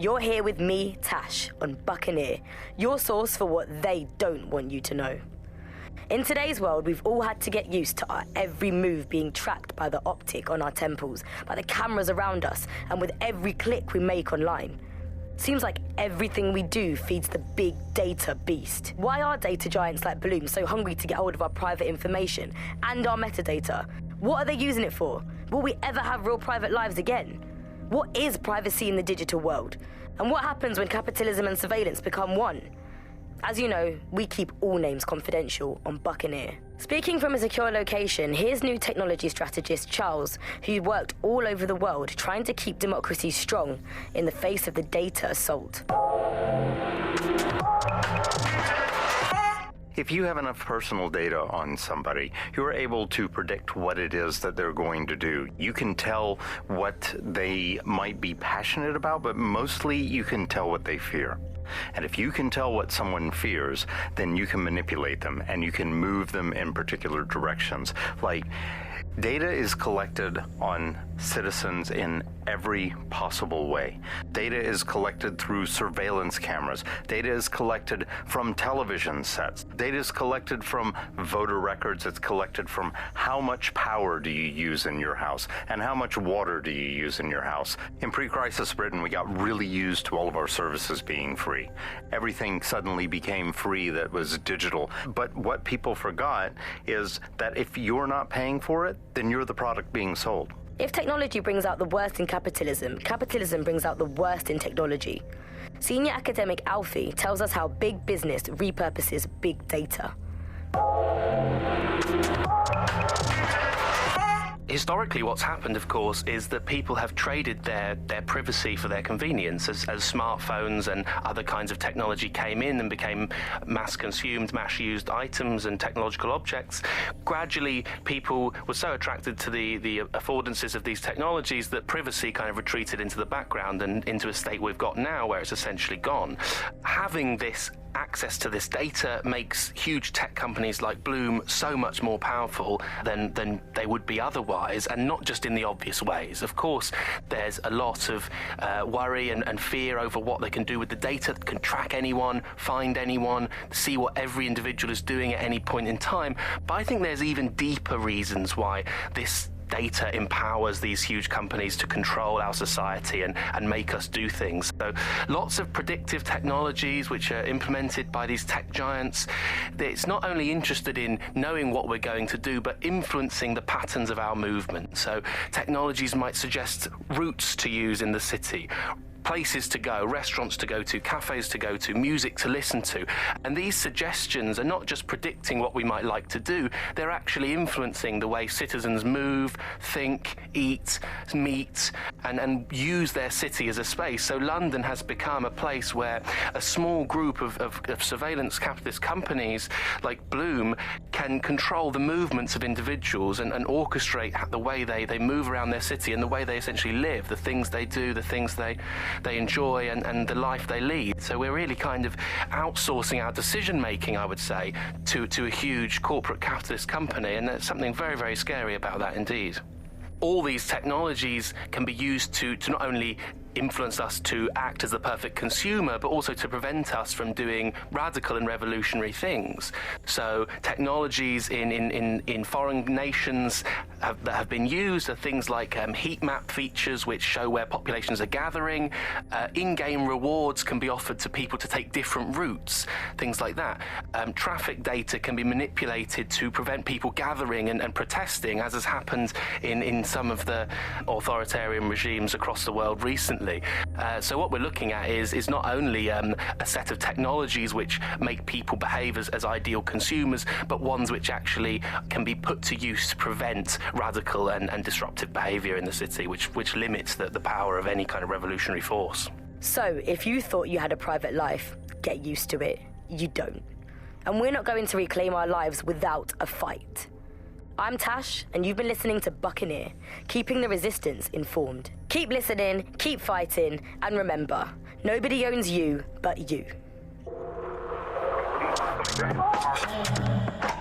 You're here with me, Tash, on Buccaneer, your source for what they don't want you to know. In today's world, we've all had to get used to our every move being tracked by the optic on our temples, by the cameras around us, and with every click we make online. Seems like everything we do feeds the big data beast. Why are data giants like Bloom so hungry to get hold of our private information and our metadata? What are they using it for? Will we ever have real private lives again? What is privacy in the digital world? And what happens when capitalism and surveillance become one? As you know, we keep all names confidential on Buccaneer. Speaking from a secure location, here's new technology strategist Charles, who worked all over the world trying to keep democracy strong in the face of the data assault. If you have enough personal data on somebody, you're able to predict what it is that they're going to do. You can tell what they might be passionate about, but mostly you can tell what they fear. And if you can tell what someone fears, then you can manipulate them and you can move them in particular directions. Like, data is collected on citizens in every possible way. Data is collected through surveillance cameras. Data is collected from television sets. Data is collected from voter records. It's collected from how much power do you use in your house and how much water do you use in your house. In pre-crisis Britain, we got really used to all of our services being free. Everything suddenly became free that was digital. But what people forgot is that if you're not paying for it, then you're the product being sold. If technology brings out the worst in capitalism, capitalism brings out the worst in technology. Senior academic Alfie tells us how big business repurposes big data. Historically, what's happened, of course, is that people have traded their privacy for their convenience. As smartphones and other kinds of technology came in and became mass-consumed, mass-used items and technological objects, gradually people were so attracted to the affordances of these technologies that privacy kind of retreated into the background and into a state we've got now where it's essentially gone. Having this access to this data makes huge tech companies like Bloom so much more powerful than they would be otherwise, and not just in the obvious ways. Of course, there's a lot of worry and fear over what they can do with the data. They can track anyone, find anyone, see what every individual is doing at any point in time. But I think there's even deeper reasons why this data empowers these huge companies to control our society and make us do things. So lots of predictive technologies which are implemented by these tech giants. It's not only interested in knowing what we're going to do, but influencing the patterns of our movement. So technologies might suggest routes to use in the city, places to go, restaurants to go to, cafes to go to, music to listen to. And these suggestions are not just predicting what we might like to do, they're actually influencing the way citizens move, think, eat, meet, and use their city as a space. So London has become a place where a small group of surveillance capitalist companies like Bloom can control the movements of individuals and orchestrate the way they move around their city and the way they essentially live, the things they do, the things they enjoy and the life they lead. So we're really kind of outsourcing our decision-making, I would say, to a huge corporate capitalist company, and there's something very, very scary about that indeed. All these technologies can be used to not only influence us to act as the perfect consumer, but also to prevent us from doing radical and revolutionary things. So technologies in foreign nations that have been used are things like heat map features which show where populations are gathering. In-game rewards can be offered to people to take different routes, things like that. Traffic data can be manipulated to prevent people gathering and protesting, as has happened in some of the authoritarian regimes across the world recently. So what we're looking at is not only a set of technologies which make people behave as ideal consumers, but ones which actually can be put to use to prevent radical and disruptive behavior in the city, which limits the power of any kind of revolutionary force. So if you thought you had a private life, get used to it. You don't. And we're not going to reclaim our lives without a fight. I'm Tash, and you've been listening to Buccaneer, keeping the resistance informed. Keep listening, keep fighting, and remember, nobody owns you but you.